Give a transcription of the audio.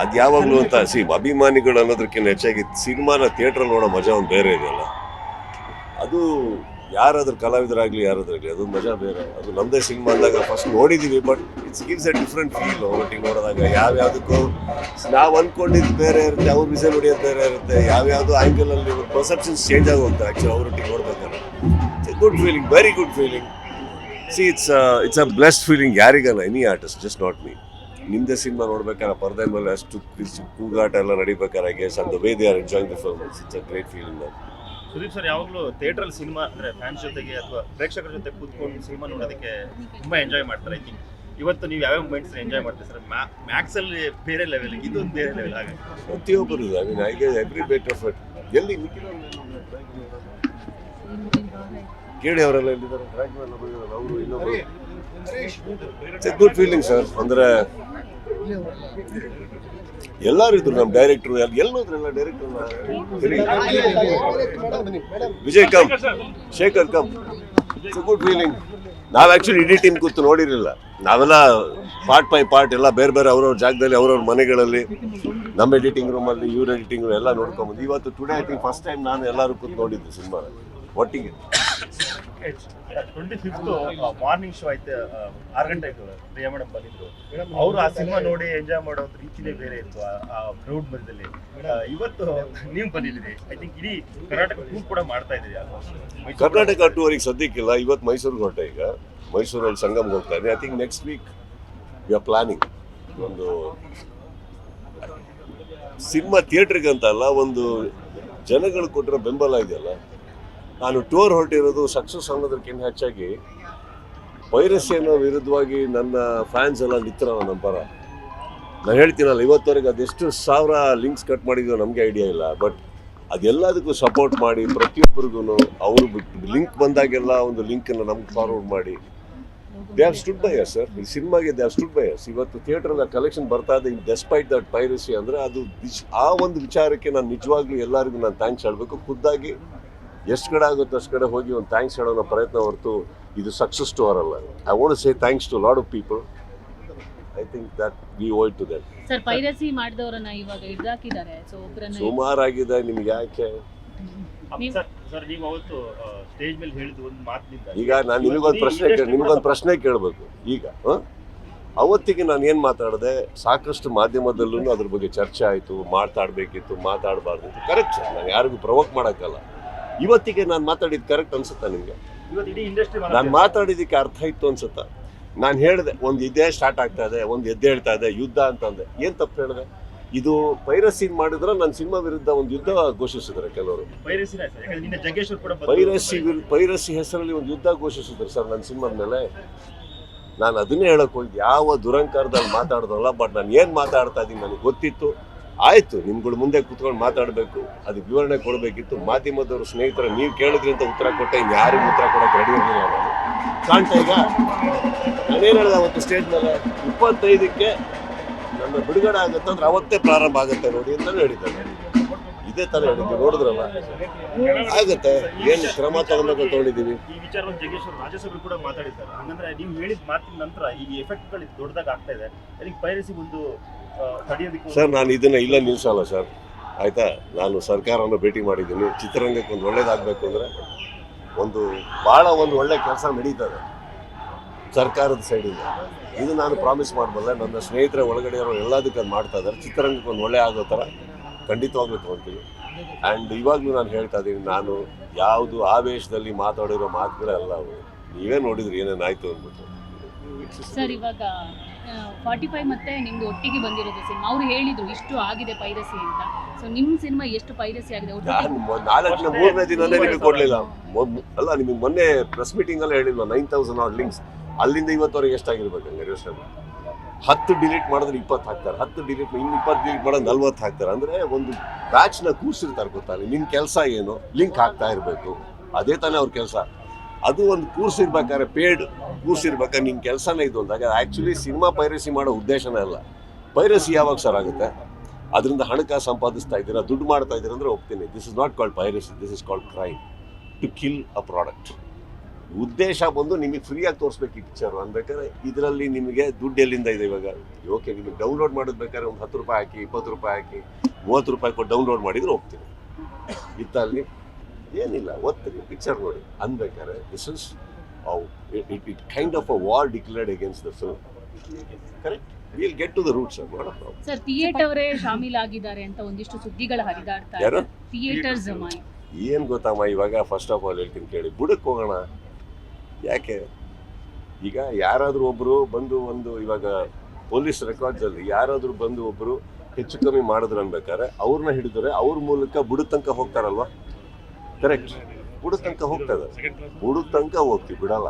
ಅದು ಯಾವಾಗಲೂ ಅಂತ ಅಭಿಮಾನಿಗಳು ಅನ್ನೋದಕ್ಕಿಂತ ಹೆಚ್ಚಾಗಿ ಸಿನಿಮಾನ ಥಿಯೇಟ್ರಲ್ಲಿ ನೋಡೋ ಮಜಾ ಒಂದು ಬೇರೆ ಇದೆಯಲ್ಲ, ಅದು ಯಾರಾದ್ರೂ ಕಲಾವಿದರಾಗಲಿ ಯಾರಾದ್ರಾಗಲಿ ಅದು ಮಜಾ ಬೇರೆ. ಅದು ನಮ್ಮದೇ ಸಿನಿಮಾ ಅಂದಾಗ ಫಸ್ಟ್ ನೋಡಿದ್ದೀವಿ, but it's gives A different feel ಒಟ್ಟಿಗೆ ನೋಡಿದಾಗ. ಯಾವ್ಯಾವುದಕ್ಕೂ ನಾವು ಅಂದ್ಕೊಂಡಿದ್ದು ಬೇರೆ ಇರುತ್ತೆ, ಅವ್ರು ವಿಸಲ್ ಹೊಡಿಯೋದು ಬೇರೆ ಇರುತ್ತೆ, ಯಾವ್ಯಾವುದು ಆ್ಯಂಗಲಲ್ಲಿ ಪರ್ಸೆಪ್ಷನ್ಸ್ ಚೇಂಜ್ ಆಗೋಗ್ತಾರೆ ಆ್ಯಕ್ಚುಲಿ ಅವರೊಟ್ಟಿಗೆ ನೋಡ್ಬೇಕಾದ್ರೆ. It's a good feeling, very good feeling. It's a blessed feeling ಯಾರಿಗಲ್ಲ, any artist, just not me. ನಿಮ್ಮದೇ ಸಿನಿಮಾ ನೋಡ್ಬೇಕಾದ್ರೆ ಪರದೆ ಮೇಲೆ ಅಷ್ಟು ಕೂಗಾಟ ಎಲ್ಲ ನಡಿಬೇಕಾದ್ರೆ I guess the way they are enjoying the film, it's a great feeling. Sudeep sir ಯಾವಾಗಲೂ ಥಿಯೇಟ್ರಲ್ಲಿ cinema ಅಂದರೆ fans ಜೊತೆಗೆ ಅಥವಾ ಪ್ರೇಕ್ಷಕರ ಜೊತೆ ಕೂತ್ಕೊಂಡು ಸಿನಿಮಾ ನೋಡೋದಕ್ಕೆ ತುಂಬ ಎಂಜಾಯ್ ಮಾಡ್ತಾರೆ. ಐ ಥಿಂಕ್ ಇವತ್ತು ನೀವು ಯಾವ್ಯಾವ ಮೂಮೆಂಟ್ಸ್ ಎಂಜಾಯ್ ಮಾಡ್ತೀರಿ ಸರ್? ಮ್ಯಾಕ್ಸಲ್ಲಿ ಬೇರೆ ಲೆವೆಲ್, ಇದೊಂದು ಬೇರೆ ಲೆವೆಲ್. ಹಾಗೆ ಪ್ರತಿಯೊಬ್ಬರು I mean I get every bit of it. ಎಲ್ಲಿ ಕೇಳಿ ಅವರೆಲ್ಲ ಎಲ್ಲಿದ್ದಾರೆ, ಅವರು ಇನ್ನೊಬ್ಬರು. It's a good feeling sir. ಅಂದರೆ ಎಲ್ಲರೂ ಇದ್ರು, ನಮ್ಮ ಡೈರೆಕ್ಟ್ರು ಎಲ್ಲೋದ್ರೆಲ್ಲ director Vijay come, Shekhar come. It's a good feeling. ನಾವು ಆ್ಯಕ್ಚುಲಿ ಇಡೀ ಟೀಮ್ ಕೂತು ನೋಡಿರಲಿಲ್ಲ, ನಾವೆಲ್ಲ ಪಾರ್ಟ್ ಬೈ ಪಾರ್ಟ್ ಎಲ್ಲ ಬೇರೆ ಬೇರೆ ಅವ್ರವ್ರ ಜಾಗದಲ್ಲಿ ಅವ್ರವ್ರ ಮನೆಗಳಲ್ಲಿ, ನಮ್ಮ ಎಡಿಟಿಂಗ್ ರೂಮಲ್ಲಿ ಇವ್ರ ಎಡಿಟಿಂಗ್ ರೂಮ್ ಎಲ್ಲ ನೋಡ್ಕೊಂಬಂದು ಇವತ್ತು today I think first time ನಾನು ಎಲ್ಲರೂ ಕೂತು ನೋಡಿದ್ದು ಸಿನಿಮಾ ಒಟ್ಟಿಗೆ. 25th ಮಾರ್ನಿಂಗ್ ಶೋ ಐತೆ, 6 ಗಂಟೆಗೆ ಪ್ರಿಯಾ ಮೇಡಮ್ ಬಂದಿದ್ರು. ಅವರು ಆ ಸಿನಿಮಾ ನೋಡಿ ಎಂಜಾಯ್ ಮಾಡೋ ರೀತಿನೇ ಬೇರೆ ಇತ್ತು ಆ ಕ್ರೌಡ್ ಮಧ್ಯದಲ್ಲಿ. ಇವತ್ತು ನೀವು ಬಂದಿದ್ದೀರಿ, ಐ ಥಿಂಕ್ ಇಡೀ ಕರ್ನಾಟಕ ಟೂರ್ ಕೂಡ ಮಾಡ್ತಾ ಇದ್ದೀರಿ. ಕರ್ನಾಟಕ ಟೂರಿಗೆ ಸದ್ಯಕ್ಕಿಲ್ಲ, ಇವತ್ತು ಮೈಸೂರಿಗೆ ಹೊರಟೆ. ಈಗ ಮೈಸೂರಲ್ಲಿ ಸಂಗಮ್ಗೆ ಹೋಗ್ತಾ ಇದ್ದೀನಿ. I think next week we are planning ಒಂದು ಸಿನಿಮಾ ಥಿಯೇಟ್ರಿಗೆ ಅಂತ ಅಲ್ಲ, ಒಂದು ಜನಗಳು ಕೊಟ್ಟಿರೋ ಬೆಂಬಲ ಇದೆಯಲ್ಲ. ನಾನು ಟೂರ್ ಹೊರಟಿರೋದು ಸಕ್ಸಸ್ ಅನ್ನೋದಕ್ಕಿಂತ ಹೆಚ್ಚಾಗಿ ಪೈರಸಿಯನ್ನು ವಿರುದ್ಧವಾಗಿ ನನ್ನ ಫ್ಯಾನ್ಸ್ ಎಲ್ಲ ನಿಂತಿರೋ ನಮ್ಮ ಪರ. ನಾನು ಹೇಳ್ತೀನಲ್ಲ, ಇವತ್ತವರೆಗೆ ಅದೆಷ್ಟು ಸಾವಿರ ಲಿಂಕ್ಸ್ ಕಟ್ ಮಾಡಿದ್ಯೋ ನಮಗೆ ಐಡಿಯಾ ಇಲ್ಲ, ಬಟ್ ಅದೆಲ್ಲದಕ್ಕೂ ಸಪೋರ್ಟ್ ಮಾಡಿ ಪ್ರತಿಯೊಬ್ಬರಿಗೂ ಅವರು ಲಿಂಕ್ ಬಂದಾಗೆಲ್ಲ ಒಂದು ಲಿಂಕನ್ನು ನಮ್ಗೆ ಫಾರ್ವರ್ಡ್ ಮಾಡಿ they have stood by us sir. ಈ ಸಿನಿಮಾಗೆ they have stood by us. ಇವತ್ತು ಥಿಯೇಟ್ರಲ್ಲಿ ಕಲೆಕ್ಷನ್ ಬರ್ತಾ ಇದೆ ಡೆಸ್ಪೈಟ್ ದಟ್ ಪೈರಸಿ. ಅಂದರೆ ಅದು ಆ ಒಂದು ವಿಚಾರಕ್ಕೆ ನಾನು ನಿಜವಾಗ್ಲೂ ಎಲ್ಲರಿಗೂ ನಾನು ಥ್ಯಾಂಕ್ಸ್ ಹೇಳಬೇಕು. ಖುದ್ದಾಗಿ ಎಷ್ಟು ಕಡೆ ಆಗುತ್ತೋ ಅಷ್ಟು ಕಡೆ ಹೋಗಿ ಒಂದು ಥ್ಯಾಂಕ್ಸ್ ಹೇಳೋ ಪ್ರಯತ್ನ ಹೊರತು ಇದು ಸಕ್ಸಸ್ ಸ್ಟೋರ್ ಅಲ್ಲ. I want to say thanks to lot of people. I think that we owe it to that. Sir, piracy ಮಾಡಿದವರನ್ನ ಇವಾಗ ಹಿಡಿದಾಕಿದ್ದಾರೆ. ಸೊ ಒಬ್ಬರನ್ನ ಸುಮಾರಾಗಿದೆ. ನಿಮ್ಗೆ ಯಾಕೆ ಸರ್ ನೀವು ಅವತ್ತು ಸ್ಟೇಜ್ ಮೇಲೆ ಹೇಳಿದ ಒಂದು ಮಾತಿನಿಂದ ಈಗ ನಾನು ನಿಮಗೊಂದು ಪ್ರಶ್ನೆ ಕೇಳಬೇಕು. ಈಗ ಅವತ್ತಿಗೆ ನಾನು ಏನು ಮಾತಾಡಿದೆ, ಸಾಕಷ್ಟು ಮಾಧ್ಯಮದಲ್ಲೂ ಅದ್ರ ಬಗ್ಗೆ ಚರ್ಚೆ ಆಯಿತು. ಮಾತಾಡಬೇಕಿತ್ತು, ಮಾತಾಡಬಾರ್ದಿತ್ತು. ಕರೆಕ್ಟ್ ಸರ್, ನಾನು ಯಾರಿಗೂ ಪ್ರವೋಕ್ ಮಾಡೋಕ್ಕಲ್ಲ. ಇವತ್ತಿಗೆ ನಾನು ಮಾತಾಡಿದ್ದು ಕರೆಕ್ಟ್ ಅನ್ಸುತ್ತಾ ನಿಮಗೆ? ನಾನು ಮಾತಾಡಿದ್ದಕ್ಕೆ ಅರ್ಥ ಇತ್ತು ಅನ್ಸುತ್ತಾ? ನಾನು ಹೇಳಿದೆ ಒಂದು ಇದೇ ಸ್ಟಾರ್ಟ್ ಆಗ್ತಾ ಇದೆ, ಒಂದು ಎದ್ದು ಹೇಳ್ತಾ ಇದೆ ಯುದ್ಧ ಅಂತಂದೆ. ಏನು ತಪ್ಪು ಹೇಳಿದೆ? ಇದು ಪೈರಸಿ ಮಾಡಿದ್ರೆ ನನ್ನ ಸಿನಿಮಾ ವಿರುದ್ಧ ಒಂದು ಯುದ್ಧ ಘೋಷಿಸಿದ್ದಾರೆ ಕೆಲವರು. ಪೈರಸಿ ಹೆಸರಲ್ಲಿ ಒಂದು ಯುದ್ಧ ಘೋಷಿಸಿದ್ರು ಸರ್ ನನ್ನ ಸಿನಿಮಾದ ಮೇಲೆ. ನಾನು ಅದನ್ನೇ ಹೇಳಕ್ ಹೋಗಿದ್ದೆ, ಯಾವ ದುರಂಕಾರದಲ್ಲಿ ಮಾತಾಡ್ದಲ್ಲ. ಬಟ್ ನಾನು ಏನು ಮಾತಾಡ್ತಾ ಇದ್ದೀನಿ ನನಗೆ ಗೊತ್ತಿತ್ತು. ಆಯಿತು, ನಿಮ್ಗಳು ಮುಂದೆ ಕೂತ್ಕೊಂಡು ಮಾತಾಡಬೇಕು, ಅದಕ್ಕೆ ವಿವರಣೆ ಕೊಡಬೇಕಿತ್ತು. ಮಾಧ್ಯಮದವರು ಸ್ನೇಹಿತರು ನೀವು ಕೇಳಿದ್ರಿ ಅಂತ ಉತ್ತರ ಕೊಟ್ಟೆ, ಇನ್ನು ಯಾರಿಗೂ ಉತ್ತರ ಕೊಡೋಕೆ ರೆಡಿ ಇರಲಿಲ್ಲ ನಾನು. ಕಾಣ್ತಾ ಈಗ ನಾನೇನು ಹೇಳಿದೆ ಅವತ್ತು ಸ್ಟೇಜ್ ಮೇಲೆ, 25ಕ್ಕೆ ನನ್ನ ಬಿಡುಗಡೆ ಆಗುತ್ತೆ ಅಂದ್ರೆ ಅವತ್ತೇ ಪ್ರಾರಂಭ ಆಗುತ್ತೆ ನೋಡಿ ಅಂತಲೂ ಹೇಳಿದ್ದಾರೆ. ಇದೇ ಥರ ಹೇಳಿದ್ವಿ, ನೋಡಿದ್ರಲ್ಲ ಆಗುತ್ತೆ. ಏನು ಕ್ರಮ ತಗೊಂಡಿದ್ದೀವಿ. ಈ ವಿಚಾರವನ್ನು ಜಗ್ಗೇಶ್ ಅವರು ರಾಜ್ಯಸಭೆ ಕೂಡ ಮಾತಾಡಿದ್ದಾರೆ. ಹಂಗಂದ್ರೆ ನೀವು ಹೇಳಿದ ಮಾತಿನ ನಂತರ ಈ ಎಫೆಕ್ಟ್ಗಳು ದೊಡ್ಡದಾಗಿ ಆಗ್ತಾ ಇದೆ. ಅದಕ್ಕೆ ಪೈರಸಿ ಒಂದು ಸರ್ ನಾನು ಇದನ್ನು ಇಲ್ಲ ನಿಲ್ಲಿಸಲ್ಲ ಸರ್, ಆಯಿತಾ. ನಾನು ಸರ್ಕಾರವನ್ನು ಭೇಟಿ ಮಾಡಿದ್ದೀನಿ. ಚಿತ್ರರಂಗಕ್ಕೆ ಒಂದು ಒಳ್ಳೇದಾಗಬೇಕು ಅಂದರೆ ಒಂದು ಭಾಳ ಒಂದು ಒಳ್ಳೆ ಕೆಲಸ ನಡೀತದೆ ಸರ್ಕಾರದ ಸೈಡಿಂದ. ಇದು ನಾನು ಪ್ರಾಮಿಸ್ ಮಾಡಬಲ್ಲ. ನನ್ನ ಸ್ನೇಹಿತರ ಒಳಗಡೆ ಇರೋ ಎಲ್ಲದಕ್ಕೆ ಅದು ಮಾಡ್ತಾ ಇದ್ದಾರೆ. ಚಿತ್ರರಂಗಕ್ಕೆ ಒಂದು ಒಳ್ಳೆ ಆಗೋ ಥರ ಖಂಡಿತವಾಗ್ಲೂ ತೊಗೊಳ್ತೀವಿ. ಆ್ಯಂಡ್ ಇವಾಗಲೂ ನಾನು ಹೇಳ್ತಾ ಇದ್ದೀನಿ, ನಾನು ಯಾವುದು ಆವೇಶದಲ್ಲಿ ಮಾತಾಡಿರೋ ಮಾತುಗಳೇ ಅಲ್ಲ ಅವು. ನೀವೇ ನೋಡಿದ್ರಿ ಏನೇನಾಯಿತು ಅಂದ್ಬಿಟ್ಟು. ಸರ್, ಇವಾಗ 45 ಮತ್ತೆ ನಿಮ್ದು ಒಟ್ಟಿಗೆ ಬಂದಿರೋದು ಸಿನಿಮಾ. ಅವ್ರು ಹೇಳಿದ್ರು ಇಷ್ಟು ಆಗಿದೆ ಪೈರಸಿ ಅಂತ. ಸೊ ನಿಮ್ಮ ಸಿನಿಮಾ ಎಷ್ಟು ಪೈರಸಿ ಆಗಿದೆ? ನಾನು 3ನೇ ದಿನನೇ ನಿಮಗೆ ಕೊಡಲಿಲ್ಲ ಅಲ್ಲ, ನಿಮಗೆ ಮೊನ್ನೆ ಪ್ರೆಸ್ ಮೀಟಿಂಗಲ್ಲೇ ಹೇಳಿಲ್ಲ 9,000 ಆಡ್ ಲಿಂಕ್ಸ್. ಅಲ್ಲಿಂದ ಇವತ್ತವರೆಗೆ ಎಷ್ಟಾಗಿರ್ಬೇಕು ಹಂಗಾರೆ ಯೋಚನೆ ಮಾಡಿ. 10 ಡಿಲೀಟ್ ಮಾಡಿದ್ರೆ 20 ಹಾಕ್ತಾರೆ, 10 ಡಿಲೀಟ್ ಇನ್ನು 20 ಡಿಲೀಟ್ ಮಾಡೋದು 40 ಹಾಕ್ತಾರೆ. ಅಂದರೆ ಒಂದು ಬ್ಯಾಚ್ನ ಕೂರಿಸಿರ್ತಾರೆ ಗೊತ್ತಾರೆ. ನಿನ್ನ ಕೆಲಸ ಏನು, ಲಿಂಕ್ ಹಾಕ್ತಾ ಇರಬೇಕು. ಅದೇ ತಾನೇ ಅವ್ರ ಕೆಲಸ. ಅದು ಒಂದು ಕೂರ್ಸಿರ್ಬೇಕಾದ್ರೆ ಪೇಡ್ ಕೂರ್ಸಿರ್ಬೇಕಾದ್ರೆ ನಿನ್ನ ಕೆಲಸನೇ ಇದು ಅಂದಾಗ ಆ್ಯಕ್ಚುಲಿ ಸಿನಿಮಾ ಪೈರಸಿ ಮಾಡೋ ಉದ್ದೇಶನೇ ಅಲ್ಲ. ಪೈರಸಿ ಯಾವಾಗ ಸರ್ ಆಗುತ್ತೆ? ಅದರಿಂದ ಹಣಕಾಸು ಸಂಪಾದಿಸ್ತಾ ಇದ್ದೀರಾ, ದುಡ್ಡು ಮಾಡ್ತಾ ಇದ್ದೀರಾ ಅಂದರೆ ಒಪ್ತೀನಿ. This is not called piracy, this is called crime to kill a product. ಉದ್ದೇಶ ಬಂದು ನಿಮಗೆ ಫ್ರೀಯಾಗಿ ತೋರಿಸ್ಬೇಕು ಈ ಪಿಕ್ಚರು ಅನ್ಬೇಕಾದ್ರೆ ಇದರಲ್ಲಿ ನಿಮಗೆ ದುಡ್ಡು ಎಲ್ಲಿಂದ ಇದೆ ಇವಾಗ ಓಕೆ ನಿಮಗೆ ಡೌನ್ಲೋಡ್ ಮಾಡೋದು ಬೇಕಾದ್ರೆ ಒಂದು 10 ರೂಪಾಯಿ ಹಾಕಿ 20 ರೂಪಾಯಿ ಹಾಕಿ 30 ರೂಪಾಯಿ ಕೊಟ್ಟು ಡೌನ್ಲೋಡ್ ಮಾಡಿದ್ರೆ ಹೋಗ್ತೀನಿ ಇತ್ತಲ್ಲಿ ಏನಿಲ್ಲ ಓದ್ತೀನಿ ಪಿಕ್ಚರ್ ನೋಡಿ ಅನ್ಬೇಕಾದ್ರೆ this is it kind of a war declared against the film correct will get to the roots sir ಥಿಯೇಟರೇ ಶಾಮೀಲಾಗಿದ್ದಾರೆ ಅಂತ ಒಂದಿಷ್ಟು ಸುದ್ದಿಗಳು ಹರಿದಾಡ್ತಾ ಯಾರು? ಇದೆ ಥಿಯೇಟರ್ಸ್ ಏನು ಗೊತ್ತಮ್ಮ ಇವಾಗ ಫಸ್ಟ್ ಆಫ್ ಆಲ್ ಹೇಳ್ತೀನಿ ಕೇಳಿ ಬುಡಕ್ಕೆ ಹೋಗೋಣ ಯಾಕೆ ಈಗ ಯಾರಾದರೂ ಒಬ್ಬರು ಬಂದು ಒಂದು ಇವಾಗ ಪೊಲೀಸ್ ರೆಕಾರ್ಡ್ಸಲ್ಲಿ ಯಾರಾದರೂ ಬಂದು ಒಬ್ಬರು ಹೆಚ್ಚು ಕಮ್ಮಿ ಮಾಡಿದ್ರು ಅನ್ಬೇಕಾದ್ರೆ ಅವ್ರನ್ನ ಹಿಡಿದ್ರೆ ಅವ್ರ ಮೂಲಕ ಬುಡದ ತನಕ ಹೋಗ್ತಾರಲ್ವಾ ಕರೆಕ್ಟ್ ಬುಡದ ತನಕ ಹೋಗ್ತದೆ ಬುಡದ ತನಕ ಹೋಗ್ತೀವಿ ಬಿಡಲ್ಲ